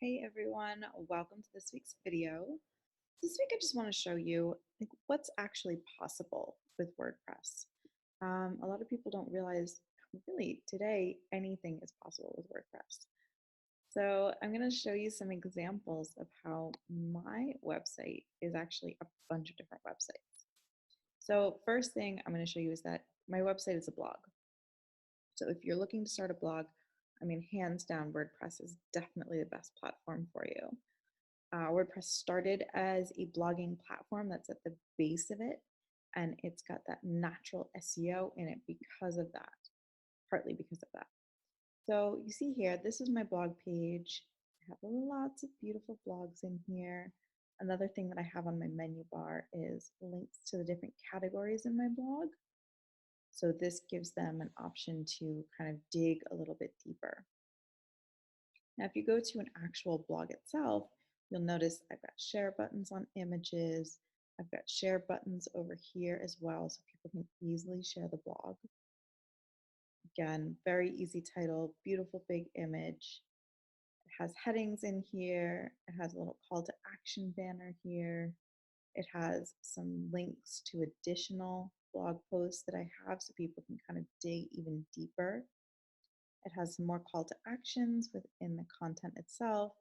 Hey everyone, welcome to this week's video. This week I just want to show you what's actually possible with WordPress. A lot of people don't realize really today anything is possible with WordPress. So I'm going to show you some examples of how my website is actually a bunch of different websites. So first thing I'm going to show you is that my website is a blog. So if you're looking to start a blog, I mean, hands down, WordPress is definitely the best platform for you. WordPress started as a blogging platform that's at the base of it, and it's got that natural SEO in it because of that, partly because of that. So you see here, this is my blog page. I have lots of beautiful blogs in here. Another thing that I have on my menu bar is links to the different categories in my blog. So this gives them an option to kind of dig a little bit deeper. Now, if you go to an actual blog itself, you'll notice I've got share buttons on images. I've got share buttons over here as well, so people can easily share the blog. Again, very easy title, beautiful big image. It has headings in here. It has a little call to action banner here. It has some links to additional blog posts that I have so people can kind of dig even deeper. It has some more call to actions within the content itself.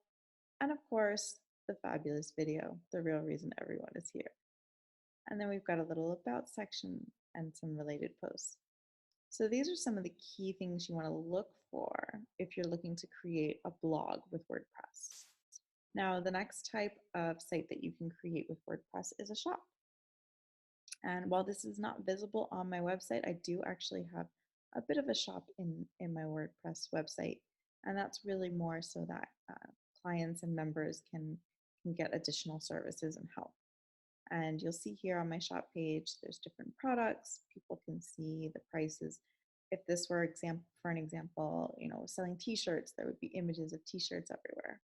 And of course, the fabulous video, the real reason everyone is here. And then we've got a little about section and some related posts. So these are some of the key things you want to look for if you're looking to create a blog with WordPress. Now, the next type of site that you can create with WordPress is a shop. And while this is not visible on my website, I do actually have a bit of a shop in my WordPress website. And that's really more so that clients and members can get additional services and help. And you'll see here on my shop page, there's different products. People can see the prices. If this were for an example, selling t-shirts, there would be images of t-shirts everywhere.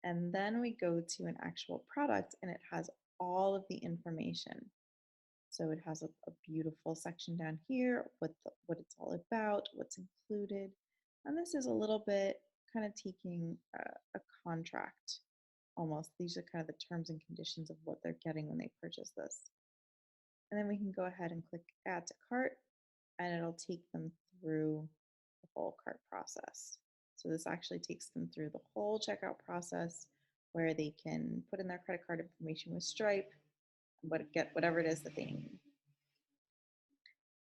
And then we go to an actual product and it has all of the information. So it has a beautiful section down here, what it's all about, what's included. And this is a little bit kind of taking a contract almost. These are kind of the terms and conditions of what they're getting when they purchase this. And then we can go ahead and click add to cart and it'll take them through the whole cart process. So this actually takes them through the whole checkout process where they can put in their credit card information with Stripe, get whatever it is that they need.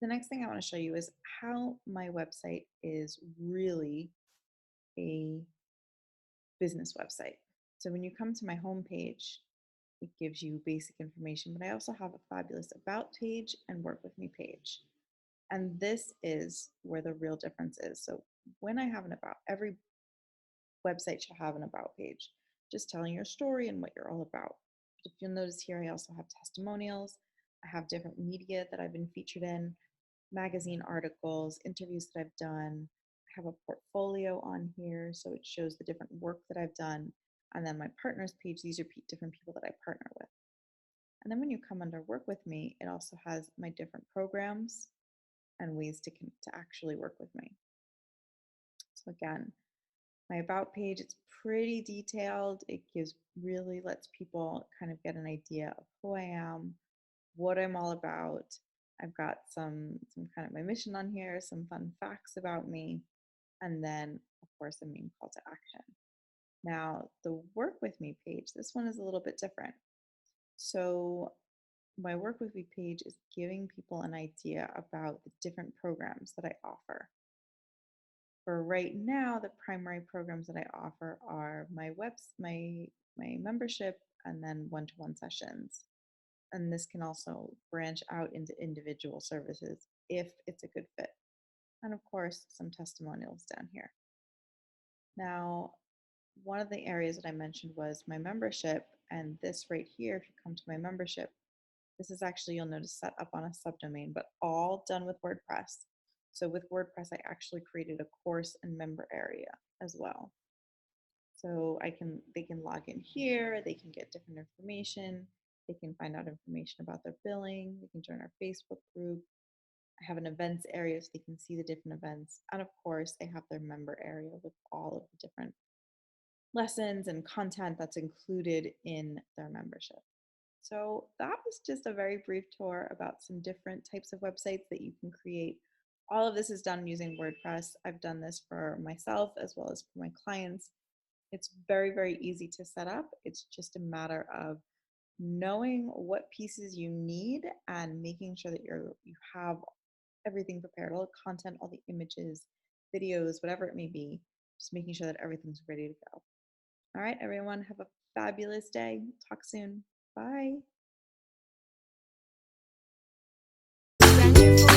The next thing I want to show you is how my website is really a business website. So when you come to my home page, it gives you basic information, but I also have a fabulous about page and work with me page. And this is where the real difference is. So when I have an about, every website should have an about page, just telling your story and what you're all about. But if you'll notice here, I also have testimonials. I have different media that I've been featured in, magazine articles, interviews that I've done. I have a portfolio on here, so it shows the different work that I've done. And then my partners page, these are different people that I partner with. And then when you come under work with me, it also has my different programs and ways to actually work with me. So again, my about page, it's pretty detailed. It really lets people kind of get an idea of who I am, what I'm all about. I've got some kind of my mission on here, some fun facts about me, and then of course a main call to action. Now the work with me page, this one is a little bit different. So my work with me page is giving people an idea about the different programs that I offer. For right now, the primary programs that I offer are my membership and then one-to-one sessions. And this can also branch out into individual services if it's a good fit. And of course, some testimonials down here. Now, one of the areas that I mentioned was my membership, and this right here, if you come to my membership, this is actually, you'll notice, set up on a subdomain, but all done with WordPress. So with WordPress, I actually created a course and member area as well. So they can log in here, they can get different information, they can find out information about their billing, they can join our Facebook group. I have an events area so they can see the different events. And of course, they have their member area with all of the different lessons and content that's included in their membership. So that was just a very brief tour about some different types of websites that you can create. All of this is done using WordPress. I've done this for myself as well as for my clients. It's very, very easy to set up. It's just a matter of knowing what pieces you need and making sure that you have everything prepared, all the content, all the images, videos, whatever it may be, just making sure that everything's ready to go. All right, everyone, have a fabulous day. Talk soon. Bye. Thank you for